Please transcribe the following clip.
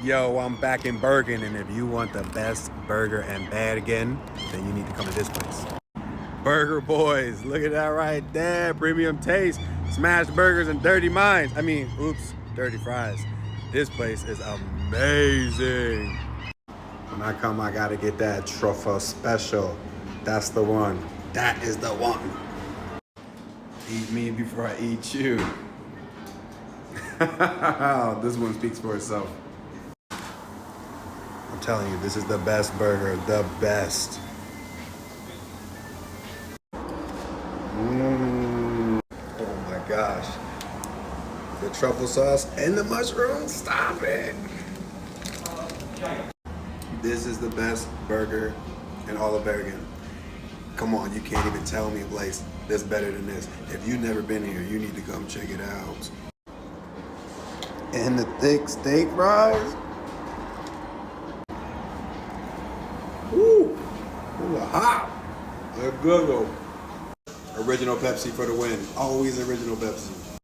Yo, I'm back in Bergen, and if you want the best burger in Bergen, then you need to come to this place. Burger Boys, look at that right there. Premium taste, smashed burgers and dirty minds. Dirty fries. This place is amazing. When I come, I gotta get that truffle special. That's the one. That is the one. Eat me before I eat you. This one speaks for itself. I'm telling you, this is the best burger, the best. Oh my gosh. The truffle sauce and the mushrooms, stop it. This is the best burger in all of Bergen. Come on, you can't even tell me a place that's better than this. If you've never been here, you need to come check it out. And the thick steak fries. Woo! Ooh, hot. They're good though. Original Pepsi for the win. Always original Pepsi.